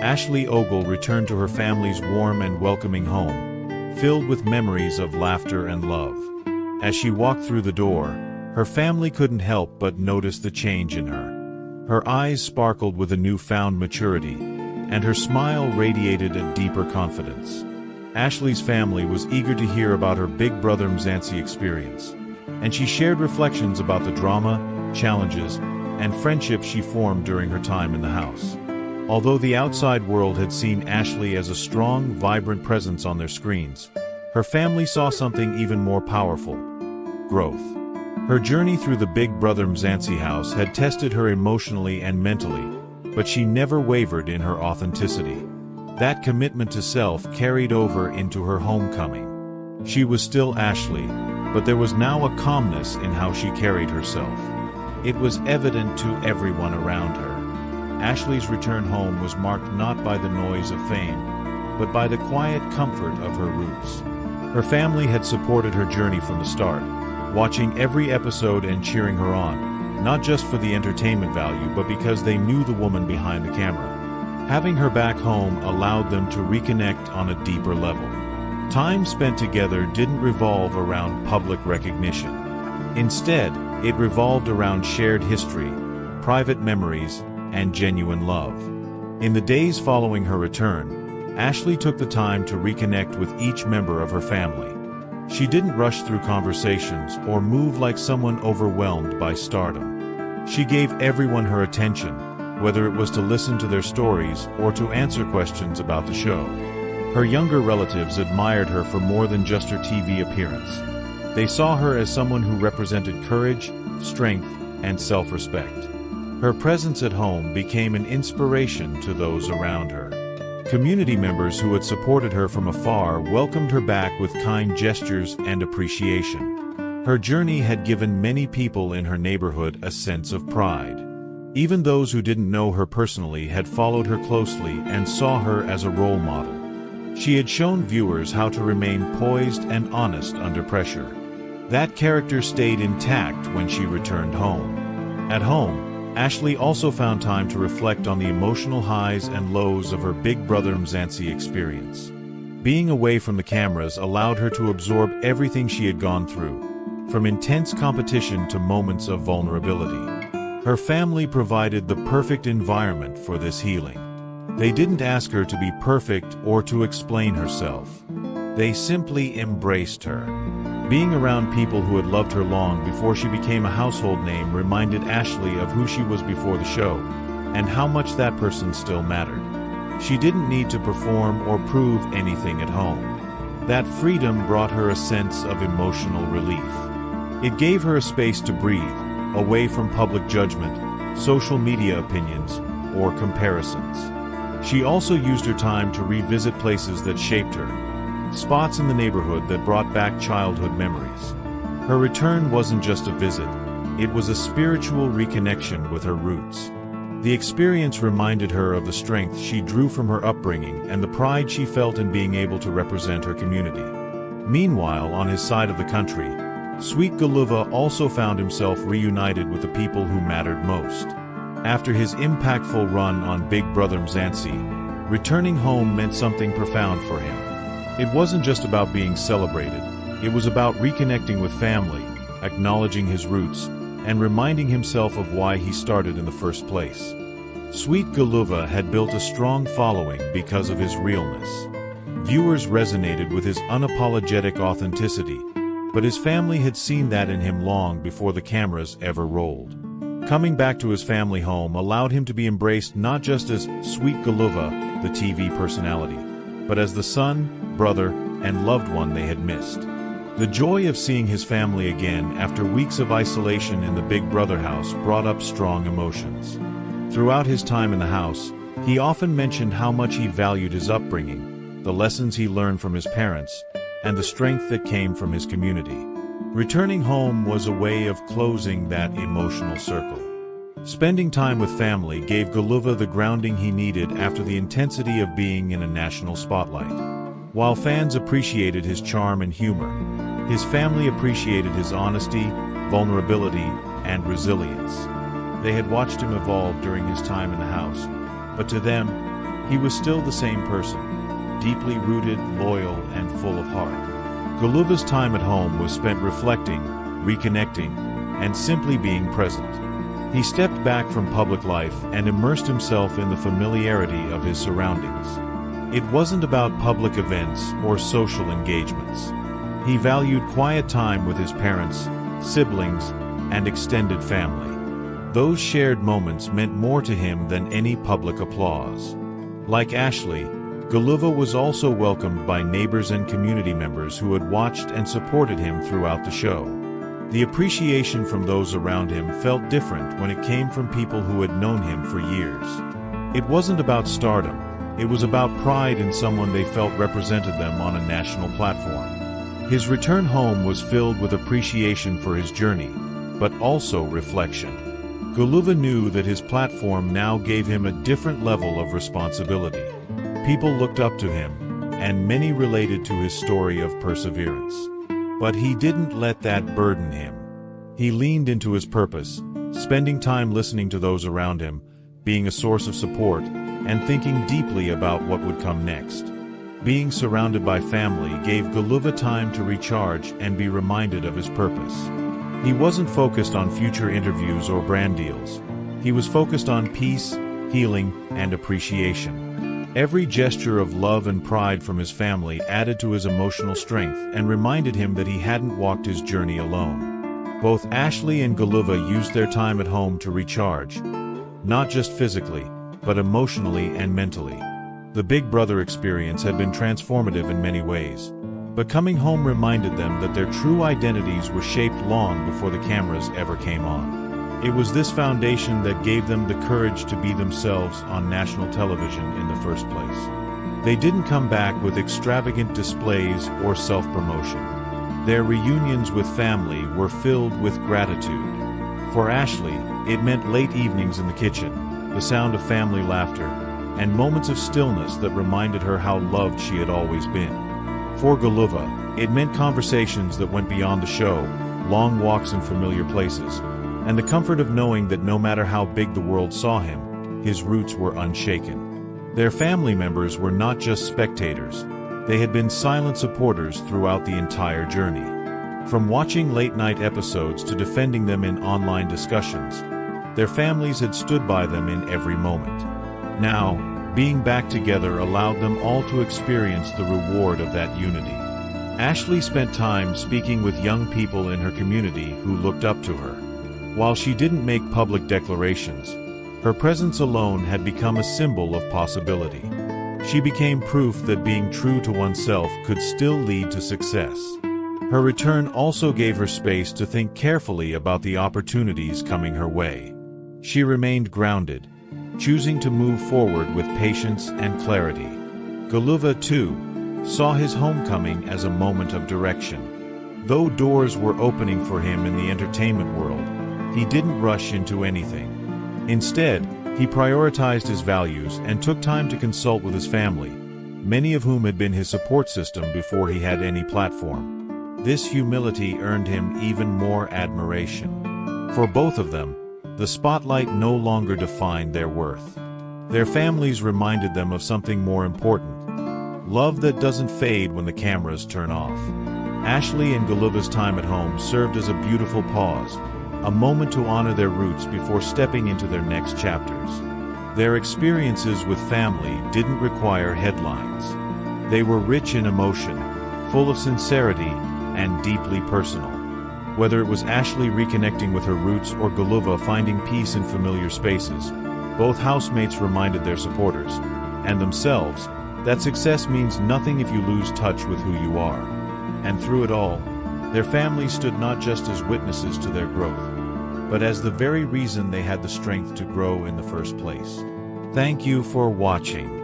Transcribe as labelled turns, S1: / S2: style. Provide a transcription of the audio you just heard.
S1: Ashley Ogle returned to her family's warm and welcoming home, filled with memories of laughter and love. As she walked through the door, her family couldn't help but notice the change in her. Her eyes sparkled with a newfound maturity, and her smile radiated a deeper confidence. Ashley's family was eager to hear about her big brother Mzansi experience, and she shared reflections about the drama, challenges, and friendships she formed during her time in the house. Although the outside world had seen Ashley as a strong, vibrant presence on their screens, her family saw something even more powerful: growth. Her journey through the Big Brother Mzansi house had tested her emotionally and mentally, but she never wavered in her authenticity. That commitment to self carried over into her homecoming. She was still Ashley, but there was now a calmness in how she carried herself. It was evident to everyone around her. Ashley's return home was marked not by the noise of fame, but by the quiet comfort of her roots. Her family had supported her journey from the start, watching every episode and cheering her on, not just for the entertainment value but because they knew the woman behind the camera. Having her back home allowed them to reconnect on a deeper level. Time spent together didn't revolve around public recognition. Instead, it revolved around shared history, private memories, and genuine love. In the days following her return, Ashley took the time to reconnect with each member of her family. She didn't rush through conversations or move like someone overwhelmed by stardom. She gave everyone her attention, whether it was to listen to their stories or to answer questions about the show. Her younger relatives admired her for more than just her TV appearance. They saw her as someone who represented courage, strength, and self-respect. Her presence at home became an inspiration to those around her. Community members who had supported her from afar welcomed her back with kind gestures and appreciation. Her journey had given many people in her neighborhood a sense of pride. Even those who didn't know her personally had followed her closely and saw her as a role model. She had shown viewers how to remain poised and honest under pressure. That character stayed intact when she returned home. At home, Ashley also found time to reflect on the emotional highs and lows of her Big Brother Mzansi experience. Being away from the cameras allowed her to absorb everything she had gone through, from intense competition to moments of vulnerability. Her family provided the perfect environment for this healing. They didn't ask her to be perfect or to explain herself. They simply embraced her. Being around people who had loved her long before she became a household name reminded Ashley of who she was before the show, and how much that person still mattered. She didn't need to perform or prove anything at home. That freedom brought her a sense of emotional relief. It gave her a space to breathe, away from public judgment, social media opinions, or comparisons. She also used her time to revisit places that shaped her, spots in the neighborhood that brought back childhood memories. Her return wasn't just a visit, it was a spiritual reconnection with her roots. The experience reminded her of the strength she drew from her upbringing and the pride she felt in being able to represent her community. Meanwhile, on his side of the country, Sweet Guluva also found himself reunited with the people who mattered most. After his impactful run on Big Brother Mzansi, returning home meant something profound for him. It wasn't just about being celebrated, it was about reconnecting with family, acknowledging his roots, and reminding himself of why he started in the first place. Sweet Guluva had built a strong following because of his realness. Viewers resonated with his unapologetic authenticity, but his family had seen that in him long before the cameras ever rolled. Coming back to his family home allowed him to be embraced not just as Sweet Guluva, the TV personality, but as the son, brother, and loved one they had missed. The joy of seeing his family again after weeks of isolation in the Big Brother house brought up strong emotions. Throughout his time in the house, he often mentioned how much he valued his upbringing, the lessons he learned from his parents, and the strength that came from his community. Returning home was a way of closing that emotional circle. Spending time with family gave Guluva the grounding he needed after the intensity of being in a national spotlight. While fans appreciated his charm and humor, his family appreciated his honesty, vulnerability, and resilience. They had watched him evolve during his time in the house, but to them, he was still the same person, deeply rooted, loyal, and full of heart. Guluva's time at home was spent reflecting, reconnecting, and simply being present. He stepped back from public life and immersed himself in the familiarity of his surroundings. It wasn't about public events or social engagements. He valued quiet time with his parents, siblings, and extended family. Those shared moments meant more to him than any public applause. Like Ashley, Guluva was also welcomed by neighbors and community members who had watched and supported him throughout the show. The appreciation from those around him felt different when it came from people who had known him for years. It wasn't about stardom, it was about pride in someone they felt represented them on a national platform. His return home was filled with appreciation for his journey, but also reflection. Guluva knew that his platform now gave him a different level of responsibility. People looked up to him, and many related to his story of perseverance. But he didn't let that burden him. He leaned into his purpose, spending time listening to those around him, being a source of support, and thinking deeply about what would come next. Being surrounded by family gave Guluva time to recharge and be reminded of his purpose. He wasn't focused on future interviews or brand deals. He was focused on peace, healing, and appreciation. Every gesture of love and pride from his family added to his emotional strength and reminded him that he hadn't walked his journey alone. Both Ashley and Guluva used their time at home to recharge, not just physically, but emotionally and mentally. The Big Brother experience had been transformative in many ways, but coming home reminded them that their true identities were shaped long before the cameras ever came on. It was this foundation that gave them the courage to be themselves on national television in the first place. They didn't come back with extravagant displays or self-promotion. Their reunions with family were filled with gratitude. For Ashley, it meant late evenings in the kitchen, the sound of family laughter, and moments of stillness that reminded her how loved she had always been. For Guluva, it meant conversations that went beyond the show, long walks in familiar places, and the comfort of knowing that no matter how big the world saw him, his roots were unshaken. Their family members were not just spectators, they had been silent supporters throughout the entire journey. From watching late-night episodes to defending them in online discussions, their families had stood by them in every moment. Now, being back together allowed them all to experience the reward of that unity. Ashley spent time speaking with young people in her community who looked up to her. While she didn't make public declarations, her presence alone had become a symbol of possibility. She became proof that being true to oneself could still lead to success. Her return also gave her space to think carefully about the opportunities coming her way. She remained grounded, choosing to move forward with patience and clarity. Guluva, too, saw his homecoming as a moment of direction. Though doors were opening for him in the entertainment world, he didn't rush into anything. Instead, he prioritized his values and took time to consult with his family, many of whom had been his support system before he had any platform. This humility earned him even more admiration. For both of them, the spotlight no longer defined their worth. Their families reminded them of something more important: love that doesn't fade when the cameras turn off. Ashley and Guluva's time at home served as a beautiful pause, a moment to honor their roots before stepping into their next chapters. Their experiences with family didn't require headlines. They were rich in emotion, full of sincerity, and deeply personal. Whether it was Ashley reconnecting with her roots or Guluva finding peace in familiar spaces, both housemates reminded their supporters, and themselves, that success means nothing if you lose touch with who you are. And through it all, their families stood not just as witnesses to their growth, but as the very reason they had the strength to grow in the first place. Thank you for watching.